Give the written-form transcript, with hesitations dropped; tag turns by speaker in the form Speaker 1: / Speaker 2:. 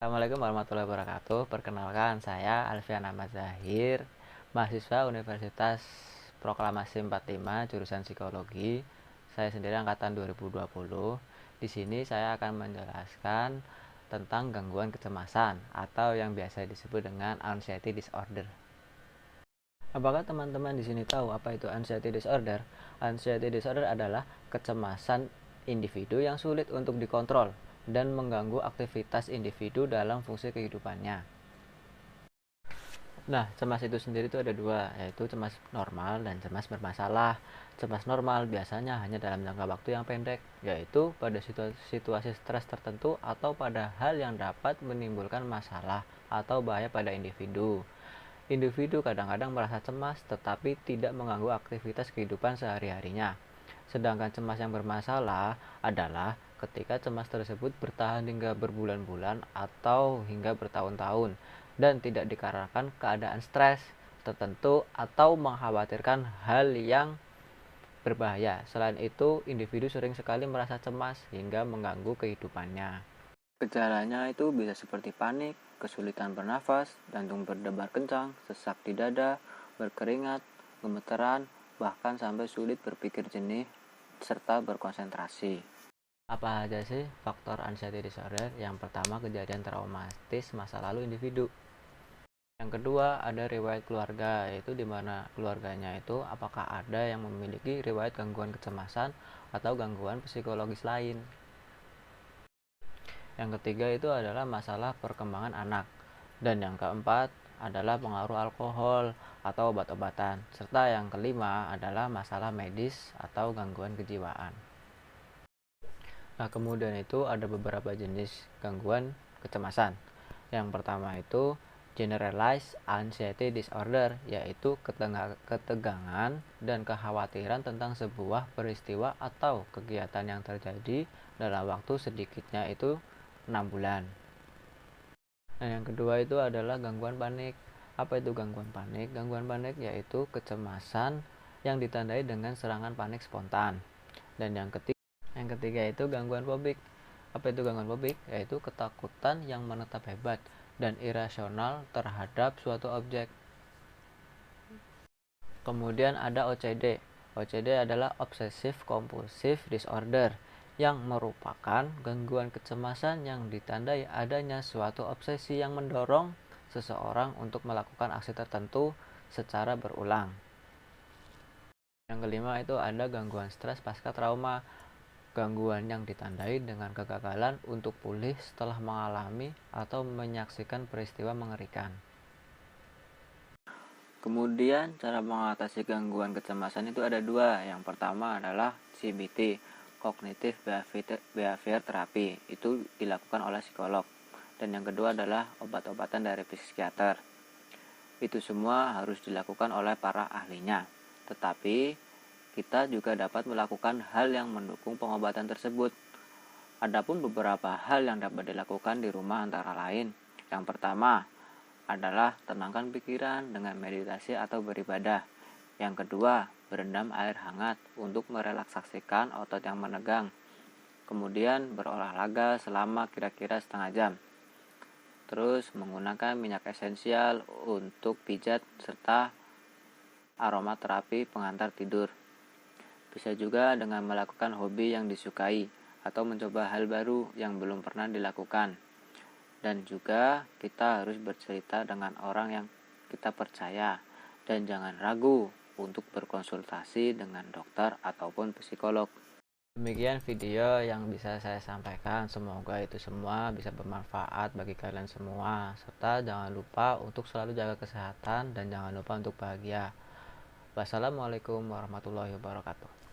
Speaker 1: Assalamualaikum warahmatullahi wabarakatuh. Perkenalkan, saya Alfian Ahmad Zahir, mahasiswa Universitas Proklamasi 45 jurusan Psikologi. Saya sendiri angkatan 2020. Di sini saya akan menjelaskan tentang gangguan kecemasan atau yang biasa disebut dengan anxiety disorder. Apakah teman-teman di sini tahu apa itu anxiety disorder? Anxiety disorder adalah kecemasan individu yang sulit untuk dikontrol dan mengganggu aktivitas individu dalam fungsi kehidupannya. Nah, cemas itu sendiri itu ada dua, yaitu cemas normal dan cemas bermasalah. Cemas normal biasanya hanya dalam jangka waktu yang pendek, yaitu pada situasi stres tertentu atau pada hal yang dapat menimbulkan masalah atau bahaya pada individu. Individu kadang-kadang merasa cemas tetapi tidak mengganggu aktivitas kehidupan sehari-harinya. Sedangkan cemas yang bermasalah adalah ketika cemas tersebut bertahan hingga berbulan-bulan atau hingga bertahun-tahun dan tidak dikarenakan keadaan stres tertentu atau mengkhawatirkan hal yang berbahaya. Selain itu, individu sering sekali merasa cemas hingga mengganggu kehidupannya. Gejalanya itu bisa seperti panik, kesulitan bernafas, jantung berdebar kencang, sesak di dada, berkeringat, gemeteran, bahkan sampai sulit berpikir jernih serta berkonsentrasi. Apa aja sih faktor anxiety disorder? Yang pertama, kejadian traumatis masa lalu individu. Yang kedua, ada riwayat keluarga, yaitu di mana keluarganya itu apakah ada yang memiliki riwayat gangguan kecemasan atau gangguan psikologis lain. Yang ketiga itu adalah masalah perkembangan anak. Dan yang keempat adalah pengaruh alkohol atau obat-obatan. Serta yang kelima adalah masalah medis atau gangguan kejiwaan. Nah, kemudian itu ada beberapa jenis gangguan kecemasan. Yang pertama itu generalized anxiety disorder, yaitu ketegangan dan kekhawatiran tentang sebuah peristiwa atau kegiatan yang terjadi dalam waktu sedikitnya itu 6 bulan. Nah, yang kedua itu adalah gangguan panik. Apa itu gangguan panik? Gangguan panik yaitu kecemasan yang ditandai dengan serangan panik spontan. Dan yang ketiga itu gangguan fobik. Apa itu gangguan fobik? Yaitu ketakutan yang menetap hebat dan irasional terhadap suatu objek. Kemudian ada OCD. OCD adalah Obsessive Compulsive Disorder, yang merupakan gangguan kecemasan yang ditandai adanya suatu obsesi yang mendorong seseorang untuk melakukan aksi tertentu secara berulang. Yang kelima itu ada gangguan stres pasca trauma. Gangguan yang ditandai dengan kegagalan untuk pulih setelah mengalami atau menyaksikan peristiwa mengerikan. Kemudian cara mengatasi gangguan kecemasan itu ada dua. Yang pertama adalah CBT, Cognitive Behavior Therapy. Itu dilakukan oleh psikolog. Dan yang kedua adalah obat-obatan dari psikiater. Itu semua harus dilakukan oleh para ahlinya. Tetapi kita juga dapat melakukan hal yang mendukung pengobatan tersebut. Adapun beberapa hal yang dapat dilakukan di rumah antara lain. Yang pertama adalah tenangkan pikiran dengan meditasi atau beribadah. Yang kedua, berendam air hangat untuk merelaksasikan otot yang menegang. Kemudian berolahraga selama kira-kira setengah jam. Terus menggunakan minyak esensial untuk pijat serta aromaterapi pengantar tidur. Bisa juga dengan melakukan hobi yang disukai atau mencoba hal baru yang belum pernah dilakukan. Dan juga kita harus bercerita dengan orang yang kita percaya dan jangan ragu untuk berkonsultasi dengan dokter ataupun psikolog. Demikian video yang bisa saya sampaikan. Semoga itu semua bisa bermanfaat bagi kalian semua. Serta jangan lupa untuk selalu jaga kesehatan dan jangan lupa untuk bahagia. Wassalamualaikum warahmatullahi wabarakatuh.